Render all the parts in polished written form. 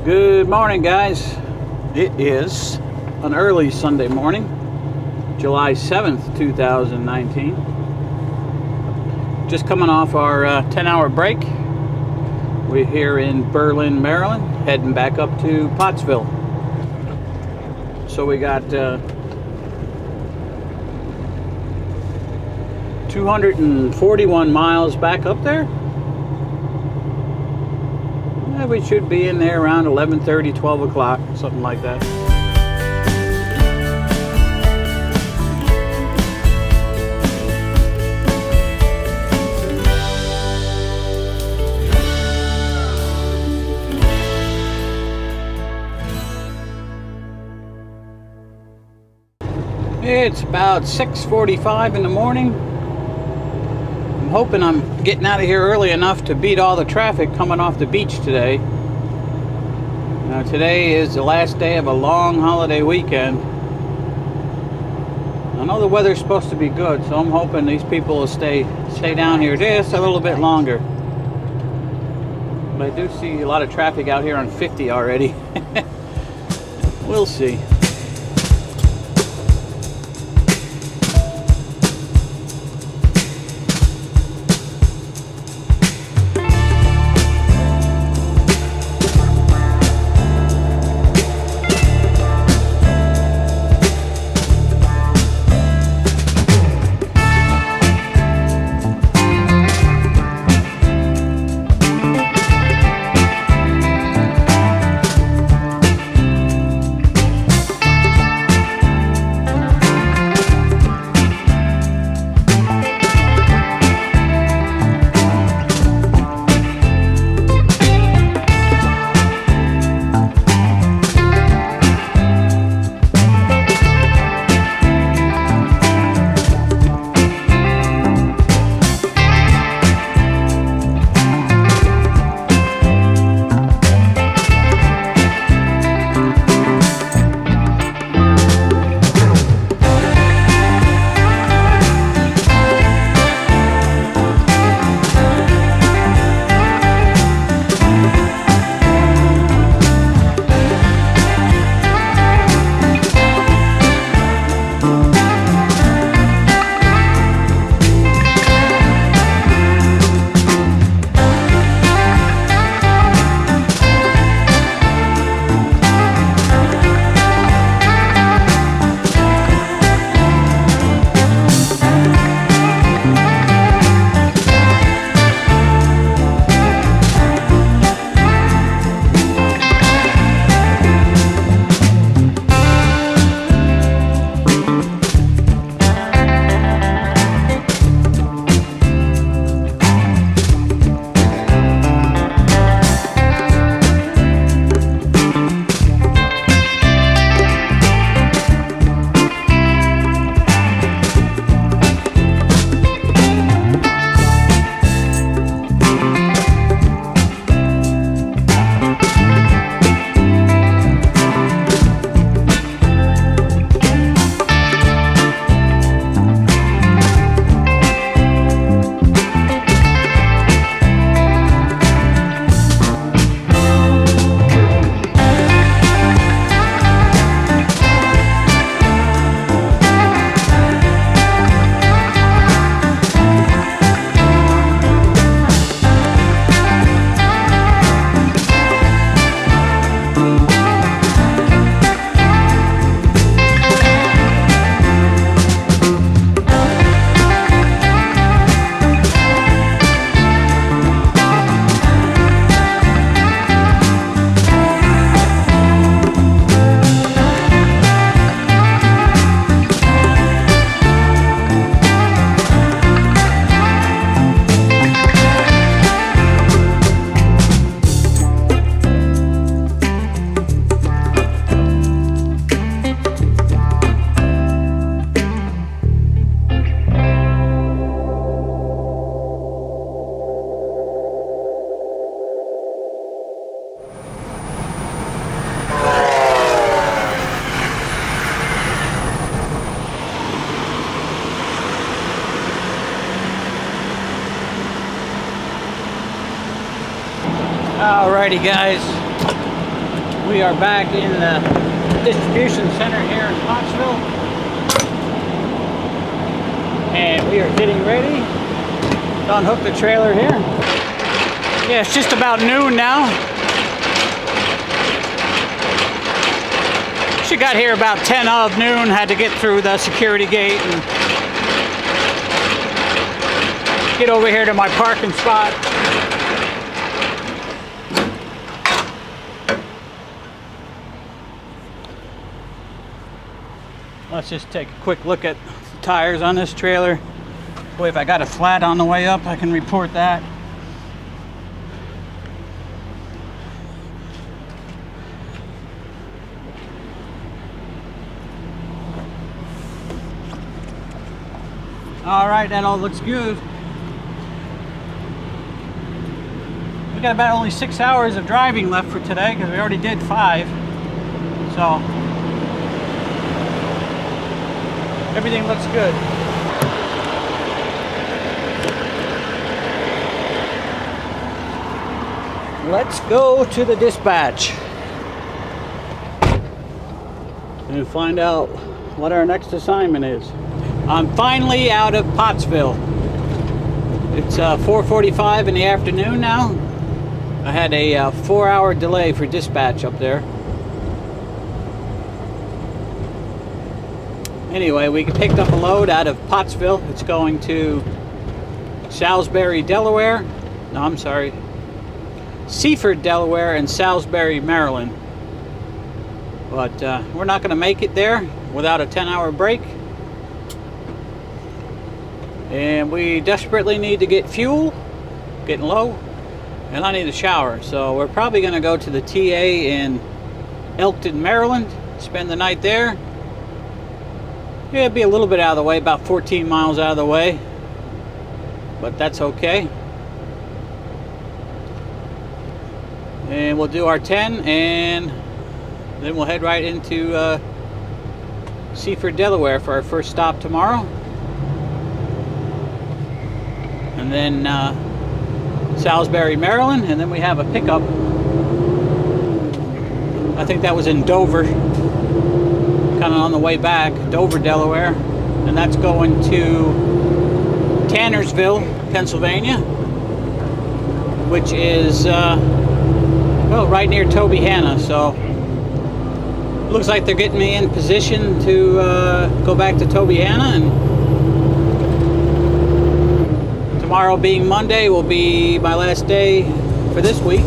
Good morning, guys. It is an early Sunday morning, July 7th, 2019. Just coming off our 10-hour break. We're here in Berlin, Maryland, heading back up to Pottsville. So we got 241 miles back up there. We should be in there around 11:30, 12 o'clock, something like that. It's about 6:45 in the morning. I'm hoping I'm getting out of here early enough to beat all the traffic coming off the beach today. Today is the last day of a long holiday weekend. I know the weather's supposed to be good, so I'm hoping these people will stay down here just a little bit longer. But I do see a lot of traffic out here on 50 already. We'll see. Alrighty, guys. We are back in the distribution center here in Pottsville, and we are getting ready to unhook the trailer here. Yeah, it's just about noon now. She got here about 10 of noon, had to get through the security gate and get over here to my parking spot. Let's just take a quick look at the tires on this trailer. Boy, if I got a flat on the way up, I can report that. All right, that all looks good. We got about only 6 hours of driving left for today because we already did 5. So everything looks good. Let's go to the dispatch and find out what our next assignment is. I'm finally out of Pottsville. It's 4:45 in the afternoon now. I had a 4-hour delay for dispatch up there. Anyway, we picked up a load out of Pottsville. It's going to Salisbury, Delaware. No, I'm sorry. Seaford, Delaware, and Salisbury, Maryland. But we're not going to make it there without a 10-hour break. And we desperately need to get fuel, getting low, and I need a shower. So we're probably going to go to the TA in Elkton, Maryland, spend the night there. Yeah, it'd be a little bit out of the way, about 14 miles out of the way, but that's okay. And we'll do our 10, and then we'll head right into Seaford, Delaware for our first stop tomorrow. And then Salisbury, Maryland, and then we have a pickup. I think that was in Dover, kind of on the way back, Dover, Delaware, and that's going to Tannersville, Pennsylvania, which is well, right near Tobyhanna. So looks like they're getting me in position to go back to Tobyhanna, and tomorrow being Monday will be my last day for this week.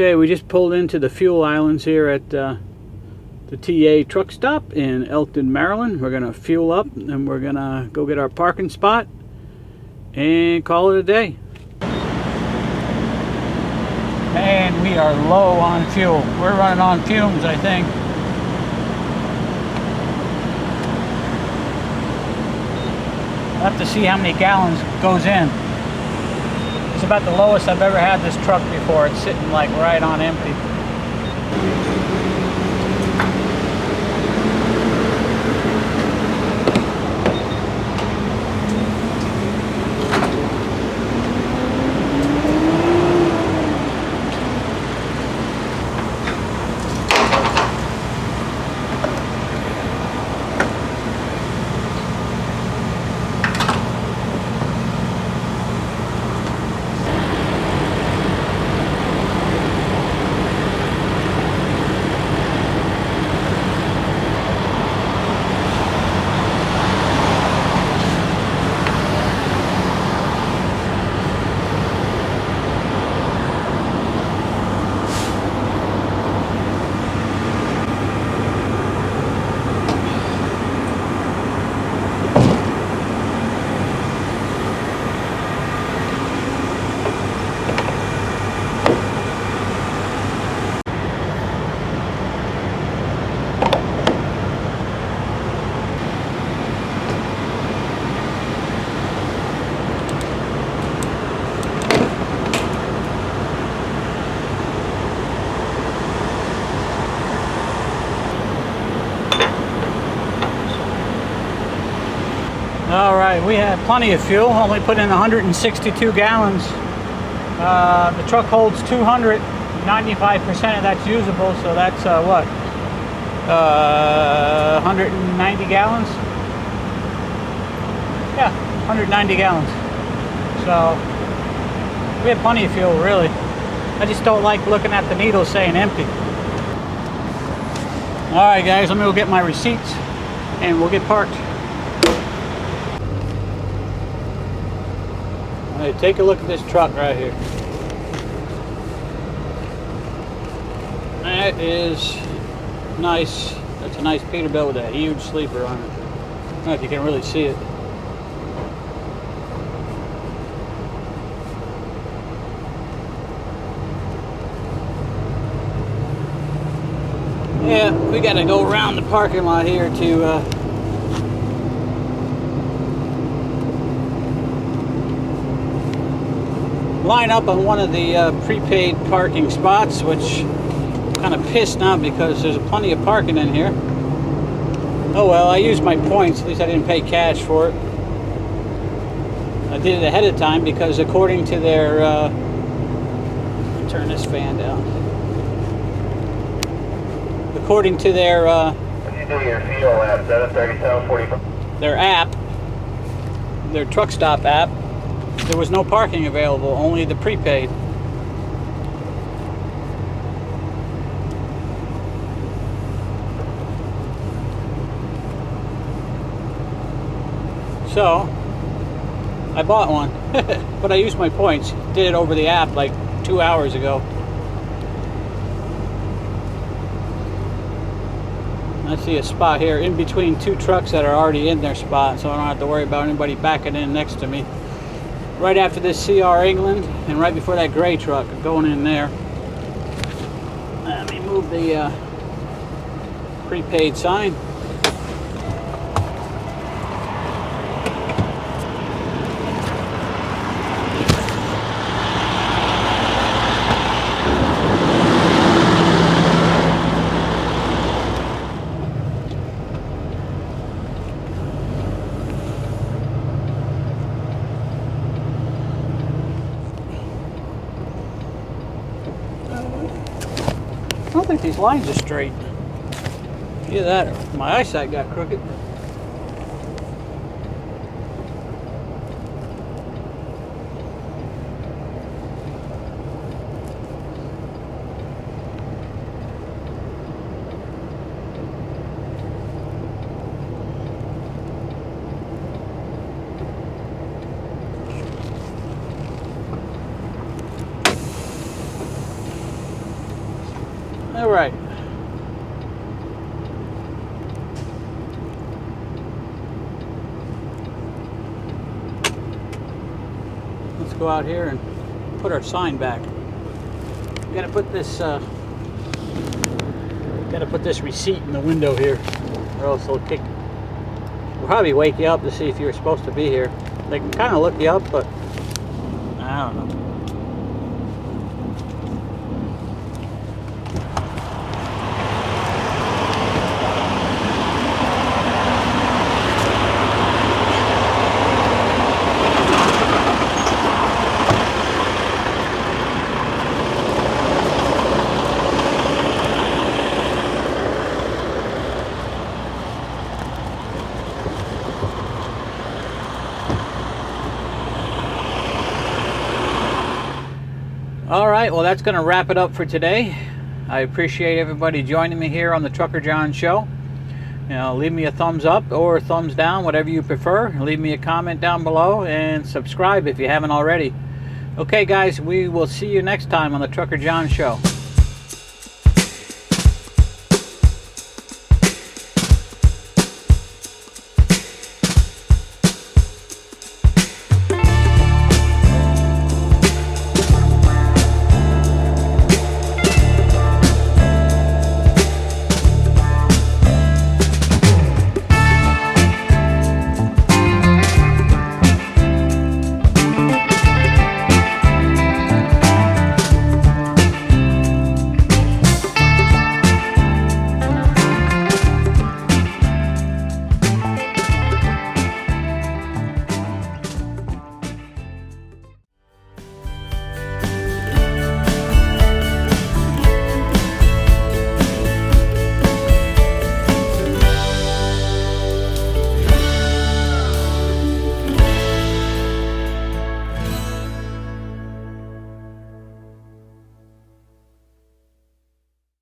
Okay, we just pulled into the fuel islands here at the TA truck stop in Elkton, Maryland. We're gonna fuel up and we're gonna go get our parking spot and call it a day. And we are low on fuel. We're running on fumes, I think. I'll have to see how many gallons goes in. It's about the lowest I've ever had this truck before. It's sitting like right on empty. Alright, we had plenty of fuel, only put in 162 gallons. The truck holds 200, 95% of that's usable, so that's what? 190 gallons? Yeah, 190 gallons. So, we had plenty of fuel, really. I just don't like looking at the needle saying empty. Alright guys, let me go get my receipts and we'll get parked. Alright, take a look at this truck right here. That is nice. That's a nice Peterbilt with a huge sleeper on it. I don't know if you can really see it. Yeah, we gotta go around the parking lot here to line up on one of the prepaid parking spots, which I'm kind of pissed now because there's plenty of parking in here. Oh well, I used my points, at least I didn't pay cash for it. I did it ahead of time because according to their turn this fan down. According to their their app, their truck stop app, there was no parking available, only the prepaid. So, I bought one, but I used my points. Did it over the app like 2 hours ago. I see a spot here in between two trucks that are already in their spot, so I don't have to worry about anybody backing in next to me. Right after this CR England and right before that gray truck going in there. Let me move the prepaid sign. I don't think these lines are straight. Either that or my eyesight got crooked. All right. Let's go out here and put our sign back. We gotta put this receipt in the window here, or else they'll kick. We'll probably wake you up to see if you were supposed to be here. They can kind of look you up, but I don't know. All right, well, that's going to wrap it up for today. I appreciate everybody joining me here on the Trucker John Show. You know, leave me a thumbs up or a thumbs down, whatever you prefer. Leave me a comment down below and subscribe if you haven't already. Okay, guys, we will see you next time on the Trucker John Show.